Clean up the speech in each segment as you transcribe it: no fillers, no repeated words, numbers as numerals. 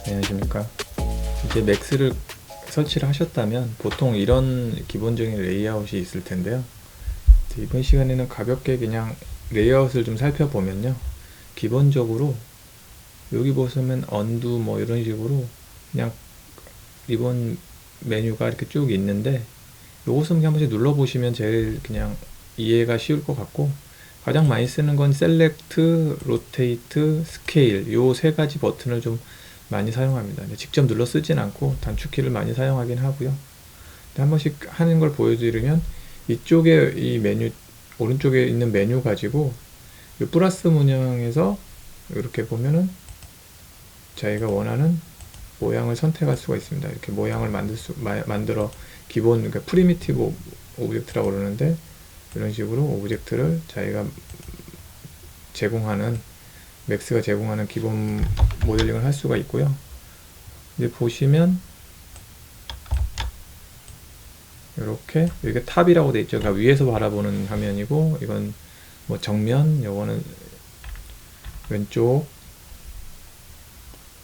안녕하십니까. 이제 맥스를 설치를 하셨다면 보통 이런 기본적인 레이아웃이 있을 텐데요. 이번 시간에는 가볍게 그냥 레이아웃을 좀 살펴보면요. 기본적으로 여기 보시면 언두 뭐 이런 식으로 그냥 리본 메뉴가 이렇게 쭉 있는데, 요것은 그냥 한 번씩 눌러보시면 제일 그냥 이해가 쉬울 것 같고, 가장 많이 쓰는 건 셀렉트, 로테이트, 스케일 요 세 가지 버튼을 좀 많이 사용합니다. 직접 눌러 쓰진 않고 단축키를 많이 사용하긴 하고요. 한 번씩 하는 걸 보여드리면, 이쪽에 이 메뉴 오른쪽에 있는 메뉴 가지고 이 플러스 문양에서 이렇게 보면은 자기가 원하는 모양을 선택할 수가 있습니다. 이렇게 모양을 만들어 기본, 그러니까 프리미티브 오브젝트라고 그러는데, 이런 식으로 오브젝트를 자기가 제공하는, 맥스가 제공하는 기본 모델링을 할 수가 있고요. 이제 보시면 이렇게 이게 탑이라고 되어 있죠. 그러니까 위에서 바라보는 화면이고, 이건 뭐 정면, 요거는 왼쪽,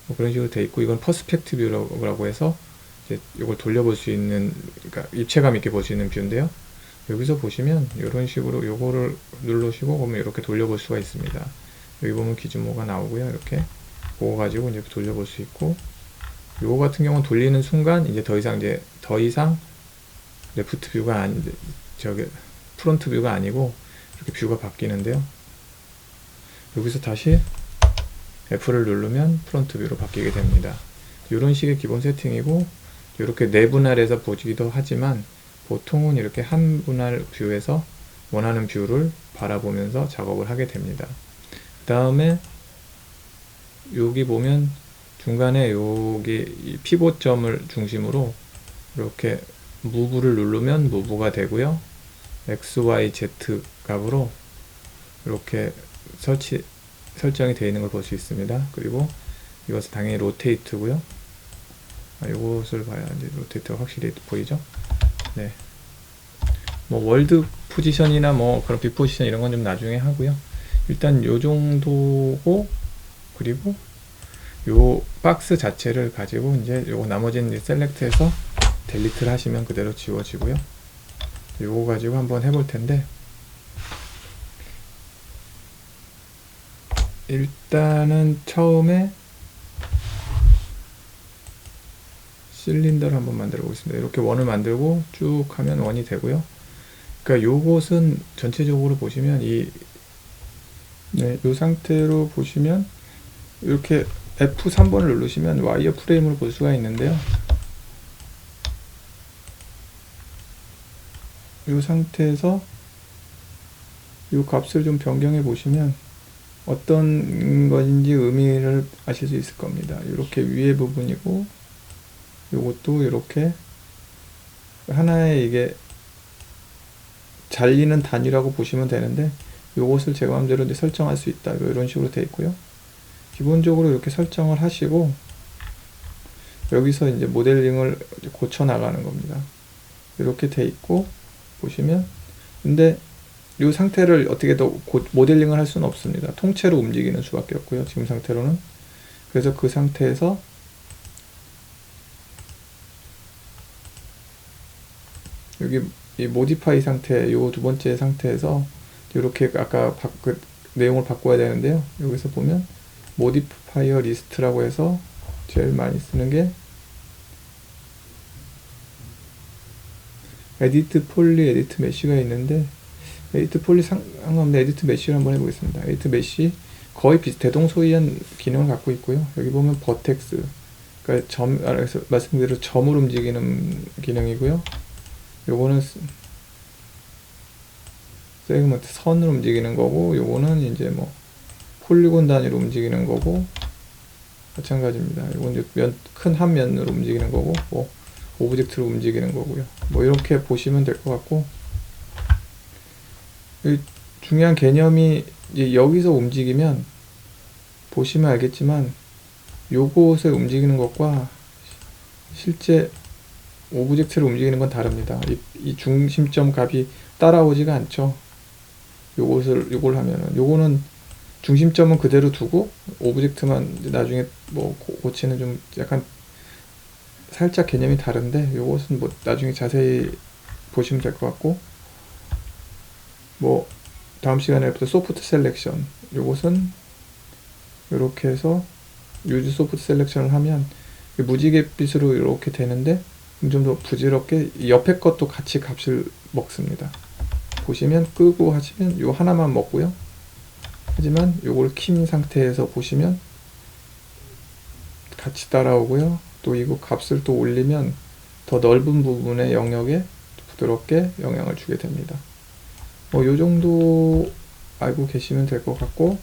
뭐 그런 식으로 되어 있고, 이건 퍼스펙티브라고 해서 이제 이걸 돌려볼 수 있는, 그러니까 입체감 있게 볼 수 있는 뷰인데요. 여기서 보시면 이런 식으로 요거를 누르시고 보면 이렇게 돌려볼 수가 있습니다. 여기 보면 기준모가 나오고요. 이렇게 그거 가지고 이제 돌려볼 수 있고, 요거 같은 경우는 돌리는 순간 이제 더 이상 레프트 뷰가 아닌데, 저기 프론트 뷰가 아니고 이렇게 뷰가 바뀌는데요. 여기서 다시 F를 누르면 프론트 뷰로 바뀌게 됩니다. 이런 식의 기본 세팅이고, 이렇게 네 분할해서 보기도 하지만 보통은 이렇게 한 분할 뷰에서 원하는 뷰를 바라보면서 작업을 하게 됩니다. 그 다음에 여기 보면 중간에 여기 피봇점을 중심으로 이렇게 무브를 누르면 무브가 되고요. X, Y, Z 값으로 이렇게 설정이 되어 있는 걸 볼 수 있습니다. 그리고 이것은 당연히 로테이트고요. 이것을 봐야 이제 로테이트가 확실히 보이죠? 네. 뭐 월드 포지션이나 뭐 그런 빅 포지션 이런 건 좀 나중에 하고요. 일단 요 정도고, 그리고 요 박스 자체를 가지고 이제 요거 나머지는 셀렉트해서 델리트를 하시면 그대로 지워지고요. 요거 가지고 한번 해볼 텐데, 일단은 처음에 실린더를 한번 만들어 보겠습니다. 이렇게 원을 만들고 쭉 하면 원이 되고요. 그러니까 요것은 전체적으로 보시면 요 상태로 보시면 이렇게 F3번을 누르시면 와이어 프레임을 볼 수가 있는데요. 이 상태에서 이 값을 좀 변경해 보시면 어떤 것인지 의미를 아실 수 있을 겁니다. 이렇게 위에 부분이고, 이것도 이렇게 하나의 이게 잘리는 단위라고 보시면 되는데, 이것을 제 마음대로 이제 설정할 수 있다, 이런 식으로 되어 있고요. 기본적으로 이렇게 설정을 하시고 여기서 이제 모델링을 고쳐 나가는 겁니다. 이렇게 돼 있고 보시면, 근데 이 상태를 어떻게 더 모델링을 할 수는 없습니다. 통째로 움직이는 수밖에 없고요, 지금 상태로는. 그래서 그 상태에서 여기 이 모디파이 상태, 요 두 번째 상태에서 이렇게 아까 그 내용을 바꿔야 되는데요. 여기서 보면 모디파이어 리스트라고 해서 제일 많이 쓰는 게 에디트 폴리, 에디트 메쉬가 있는데, 에디트 폴리 상관없는데 에디트 메쉬를 한번 해보겠습니다. 에디트 메쉬 거의 대동소이한 기능을 갖고 있고요. 여기 보면 버텍스, 그러니까 말씀드린 점을 움직이는 기능이고요. 요거는 세그먼트, 선을 움직이는 거고, 요거는 이제 뭐 폴리곤 단위로 움직이는 거고 마찬가지입니다. 이건 이제 큰 한 면으로 움직이는 거고, 뭐 오브젝트로 움직이는 거고요. 뭐 이렇게 보시면 될 것 같고, 중요한 개념이 이제 여기서 움직이면 보시면 알겠지만 요것에 움직이는 것과 실제 오브젝트를 움직이는 건 다릅니다. 이 중심점 값이 따라오지가 않죠. 요걸 하면은, 요거는 중심점은 그대로 두고 오브젝트만 나중에 뭐 고치는 좀 약간 살짝 개념이 다른데 요것은 뭐 나중에 자세히 보시면 될 것 같고, 뭐 다음 시간에부터 소프트 셀렉션, 요것은 이렇게 해서 유즈 소프트 셀렉션을 하면 무지갯빛으로 이렇게 되는데 좀 더 부드럽게 옆에 것도 같이 값을 먹습니다. 보시면 끄고 하시면 요 하나만 먹고요. 하지만 요걸 킨 상태에서 보시면 같이 따라오고요. 또 이거 값을 또 올리면 더 넓은 부분의 영역에 부드럽게 영향을 주게 됩니다. 뭐 요 정도 알고 계시면 될 것 같고,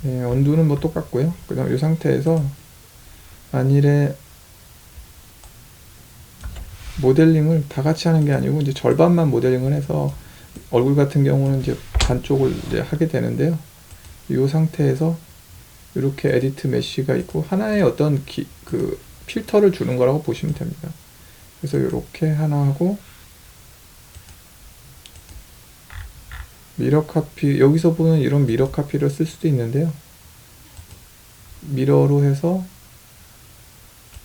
네, 언두는 뭐 똑같고요. 그 다음 이 상태에서 만일에 모델링을 다 같이 하는 게 아니고 이제 절반만 모델링을 해서 얼굴 같은 경우는 이제 반쪽을 이제 하게 되는데요. 이 상태에서 이렇게 에디트 메쉬가 있고 하나의 어떤 그 필터를 주는 거라고 보시면 됩니다. 그래서 이렇게 하나 하고, 미러 카피, 여기서 보면 이런 미러 카피를 쓸 수도 있는데요. 미러로 해서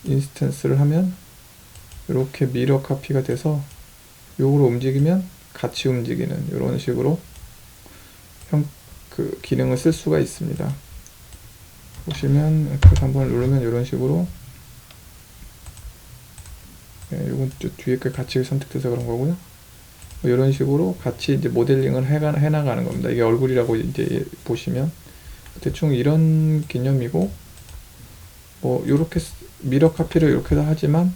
인스턴스를 하면 이렇게 미러 카피가 돼서 요거로 움직이면 같이 움직이는 이런 식으로 그 기능을 쓸 수가 있습니다. 보시면 그래서 한번 누르면 이런 식으로, 네, 요건 뒤에 게 같이 선택돼서 그런 거고요. 뭐 이런 식으로 같이 이제 모델링을 해나가는 겁니다. 이게 얼굴이라고 이제 보시면 대충 이런 개념이고, 뭐 요렇게 미러 카피를 이렇게도 하지만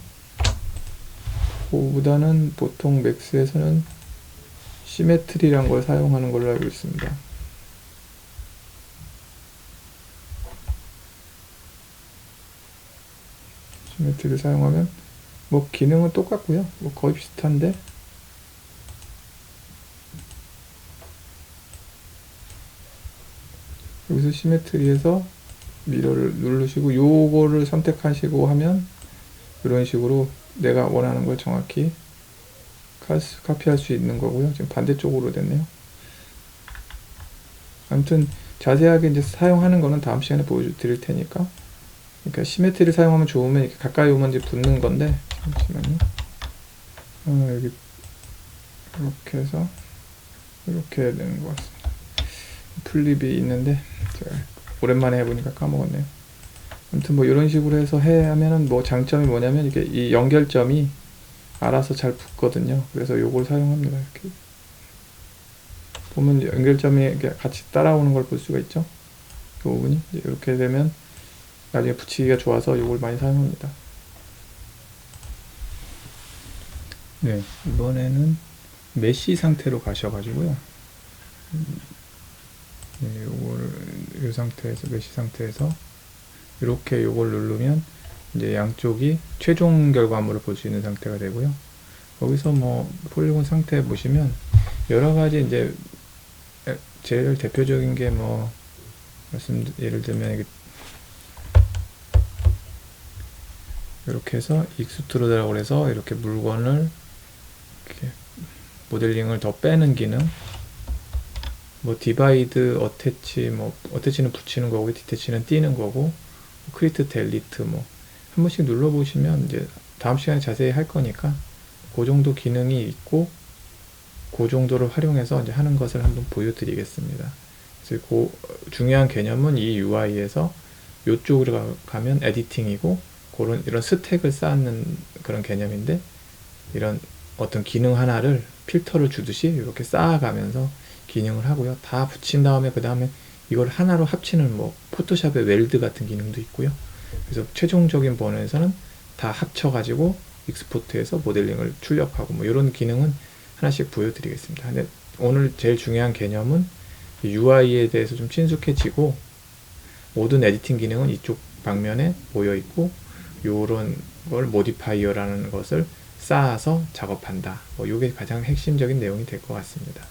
그보다는 보통 맥스에서는 시메트리란 걸 사용하는 걸로 알고 있습니다. 시메트리를 사용하면 뭐 기능은 똑같고요. 뭐 거의 비슷한데, 여기서 시메트리에서 미러를 누르시고 요거를 선택하시고 하면 이런 식으로 내가 원하는 걸 정확히 카피할 수 있는 거고요. 지금 반대쪽으로 됐네요. 아무튼 자세하게 이제 사용하는 거는 다음 시간에 보여드릴 테니까. 그러니까 시메트리 사용하면 좋으면 이렇게 가까이 오면 이제 붙는 건데, 잠시만요. 여기 이렇게 해서 이렇게 해야 되는 것 같습니다. 플립이 있는데 제가 오랜만에 해보니까 까먹었네요. 아무튼 뭐 이런 식으로 해서 하면은 뭐 장점이 뭐냐면 이게 이 연결점이 알아서 잘 붙거든요. 그래서 요걸 사용합니다. 이렇게 보면 연결점이 같이 따라오는 걸 볼 수가 있죠. 그 부분이 이렇게 되면 나중에 붙이기가 좋아서 요걸 많이 사용합니다. 네, 이번에는 메쉬 상태로 가셔가지고요. 네, 요거를 이 상태에서 메쉬 상태에서 이렇게 요걸 누르면 이제 양쪽이 최종 결과물을 볼 수 있는 상태가 되고요. 거기서 뭐 폴리곤 상태 보시면 여러 가지 이제 제일 대표적인 게 뭐 예를 들면 이렇게 해서 익스트루드라고 해서 이렇게 물건을 이렇게 모델링을 더 빼는 기능, 뭐 디바이드, 어태치, 뭐 어태치는 붙이는 거고 디태치는 띄는 거고, 크리트, 델리트 뭐 한 번씩 눌러 보시면 이제 다음 시간에 자세히 할 거니까 그 정도 기능이 있고 그 정도를 활용해서 이제 하는 것을 한번 보여드리겠습니다. 그래서 그 중요한 개념은 이 UI에서 이쪽으로 가면 에디팅이고 이런 스택을 쌓는 그런 개념인데, 이런 어떤 기능 하나를 필터를 주듯이 이렇게 쌓아가면서 기능을 하고요. 다 붙인 다음에 그 다음에 이걸 하나로 합치는 뭐 포토샵의 웰드 같은 기능도 있고요. 그래서 최종적인 번호에서는 다 합쳐가지고 익스포트해서 모델링을 출력하고 뭐 이런 기능은 하나씩 보여드리겠습니다. 근데 오늘 제일 중요한 개념은 UI에 대해서 좀 친숙해지고 모든 에디팅 기능은 이쪽 방면에 모여 있고 요런 걸 모디파이어라는 것을 쌓아서 작업한다. 뭐 요게 가장 핵심적인 내용이 될 것 같습니다.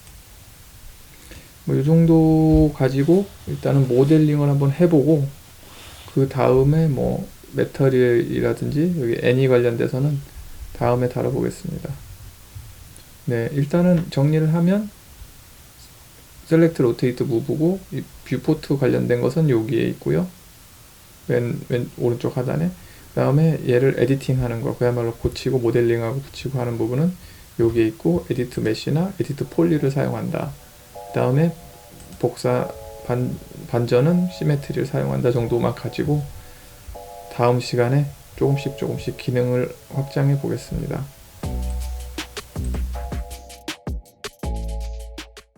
뭐 요 정도 가지고 일단은 모델링을 한번 해보고 그 다음에 뭐 메터리얼이라든지 여기 애니 관련돼서는 다음에 다뤄보겠습니다. 네, 일단은 정리를 하면 셀렉트 로테이트 무브고 이 뷰포트 관련된 것은 여기에 있고요. 맨 오른쪽 하단에. 그 다음에 얘를 에디팅 하는 거, 그야말로 고치고 모델링하고 붙이고 하는 부분은 여기에 있고, 에디트 메시나 에디트 폴리를 사용한다. 그 다음에 반전은 시메트리를 사용한다 정도만 가지고 다음 시간에 조금씩 기능을 확장해 보겠습니다.